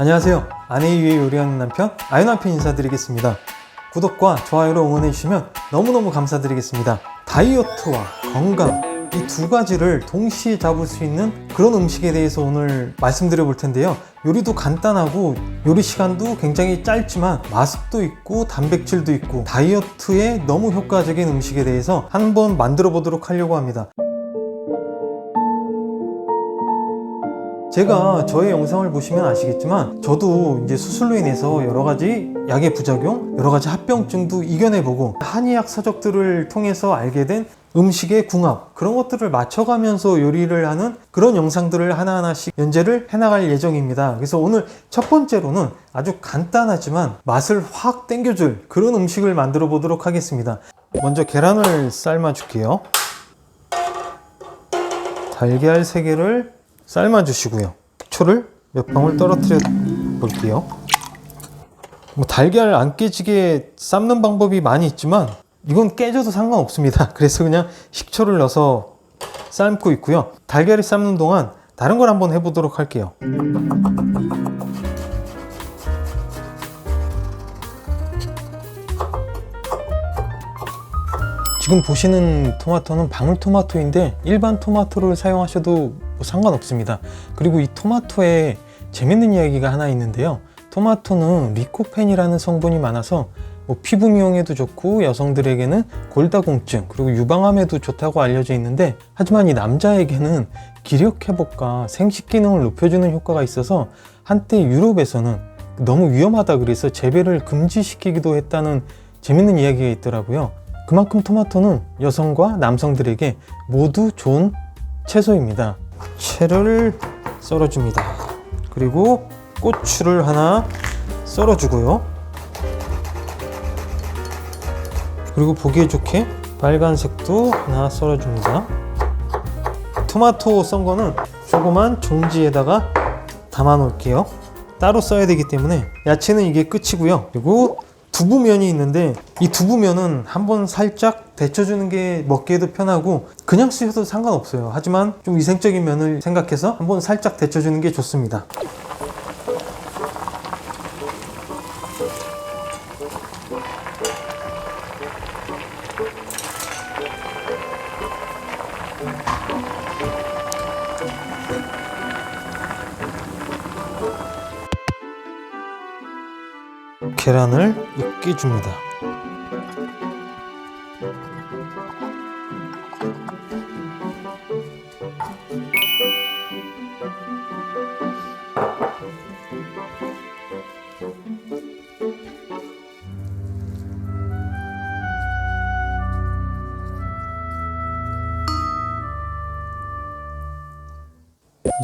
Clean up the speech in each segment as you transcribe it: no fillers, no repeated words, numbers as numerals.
안녕하세요. 아내를 위해 요리하는 남편 아유남편 인사드리겠습니다. 구독과 좋아요로 응원해주시면 너무너무 감사드리겠습니다. 다이어트와 건강 이 두 가지를 동시에 잡을 수 있는 그런 음식에 대해서 오늘 말씀드려 볼 텐데요. 요리도 간단하고 요리 시간도 굉장히 짧지만 맛도 있고 단백질도 있고 다이어트에 너무 효과적인 음식에 대해서 한번 만들어 보도록 하려고 합니다. 제가 저의 영상을 보시면 아시겠지만 저도 이제 수술로 인해서 여러 가지 약의 부작용, 여러 가지 합병증도 이겨내보고 한의학 서적들을 통해서 알게 된 음식의 궁합, 그런 것들을 맞춰가면서 요리를 하는 그런 영상들을 하나하나씩 연재를 해나갈 예정입니다. 그래서 오늘 첫 번째로는 아주 간단하지만 맛을 확 땡겨줄 그런 음식을 만들어 보도록 하겠습니다. 먼저 계란을 삶아 줄게요. 달걀 3개를 삶아 주시고요. 식초를 몇 방울 떨어뜨려 볼게요. 달걀 안 깨지게 삶는 방법이 많이 있지만 이건 깨져도 상관없습니다. 그래서 그냥 식초를 넣어서 삶고 있고요. 달걀을 삶는 동안 다른 걸 한번 해보도록 할게요. 지금 보시는 토마토는 방울토마토인데 일반 토마토를 사용하셔도 상관없습니다. 그리고 이 토마토에 재밌는 이야기가 하나 있는데요. 토마토는 리코펜이라는 성분이 많아서 피부 미용에도 좋고 여성들에게는 골다공증 그리고 유방암에도 좋다고 알려져 있는데, 하지만 이 남자에게는 기력 회복과 생식 기능을 높여주는 효과가 있어서 한때 유럽에서는 너무 위험하다 그래서 재배를 금지시키기도 했다는 재밌는 이야기가 있더라고요. 그만큼 토마토는 여성과 남성들에게 모두 좋은 채소입니다. 채를 썰어줍니다. 그리고 고추를 하나 썰어주고요. 그리고 보기에 좋게 빨간색도 하나 썰어줍니다. 토마토 썬 거는 조그만 종지에다가 담아 놓을게요. 따로 써야 되기 때문에 야채는 이게 끝이고요. 그리고 두부면이 있는데 이 두부면은 한번 살짝 데쳐주는 게 먹기에도 편하고 그냥 쓰셔도 상관없어요. 하지만 좀 위생적인 면을 생각해서 한번 살짝 데쳐주는 게 좋습니다. 계란을 으깨줍니다.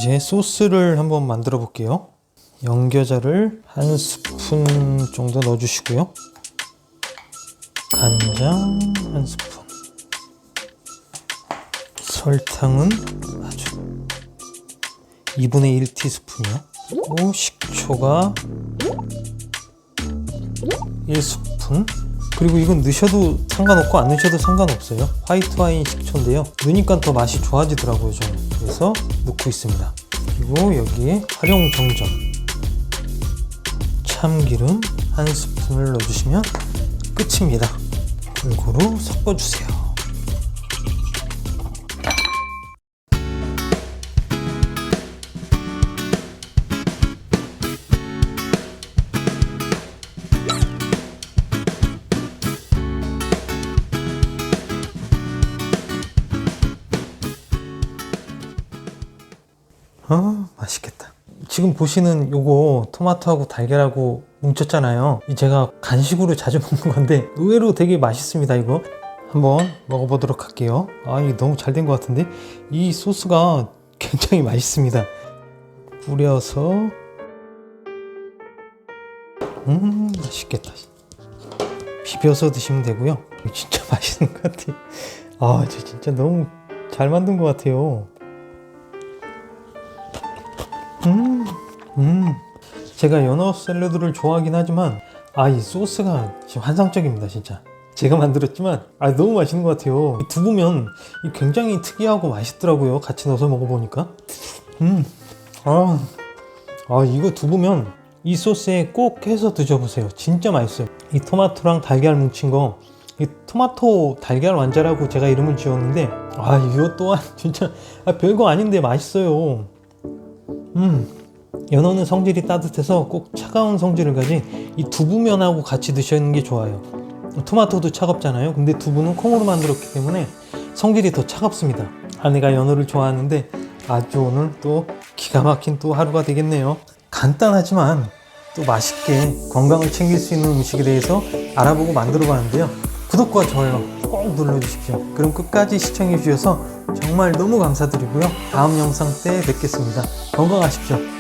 이제 소스를 한번 만들어 볼게요. 연겨자를 1스푼 정도 넣어주시고요. 간장 1스푼, 설탕은 아주 2분의 1티스푼이요. 그리고 식초가 1스푼. 그리고 이건 넣으셔도 상관없고 안 넣으셔도 상관없어요. 화이트 와인 식초인데요. 넣으니까 더 맛이 좋아지더라고요, 저는. 그래서 넣고 있습니다. 그리고 여기에 활용정전, 참기름 1스푼을 넣어주시면 끝입니다. 골고루 섞어주세요. 맛있겠다. 지금 보시는 요거 토마토하고 달걀하고 뭉쳤잖아요. 제가 간식으로 자주 먹는 건데 의외로 되게 맛있습니다. 이거 한번 먹어보도록 할게요. 이게 너무 잘 된 것 같은데 이 소스가 굉장히 맛있습니다. 뿌려서 맛있겠다. 비벼서 드시면 되고요. 진짜 맛있는 것 같아요. 저 진짜 너무 잘 만든 것 같아요. 제가 연어 샐러드를 좋아하긴 하지만 이 소스가 지금 환상적입니다. 진짜 제가 만들었지만 너무 맛있는 것 같아요. 두부면 굉장히 특이하고 맛있더라고요. 같이 넣어서 먹어보니까 이거 두부면 이 소스에 꼭 해서 드셔보세요. 진짜 맛있어요. 이 토마토랑 달걀 뭉친 거, 이 토마토 달걀 완자라고 제가 이름을 지었는데, 이거 또한 진짜 별거 아닌데 맛있어요. 연어는 성질이 따뜻해서 꼭 차가운 성질을 가진 이 두부면하고 같이 드시는 게 좋아요. 토마토도 차갑잖아요. 근데 두부는 콩으로 만들었기 때문에 성질이 더 차갑습니다. 아내가 연어를 좋아하는데 아주 오늘 또 기가 막힌 또 하루가 되겠네요. 간단하지만 또 맛있게 건강을 챙길 수 있는 음식에 대해서 알아보고 만들어 봤는데요. 구독과 좋아요 꼭 눌러주십시오. 그럼 끝까지 시청해 주셔서 정말 너무 감사드리고요. 다음 영상 때 뵙겠습니다. 건강하십시오.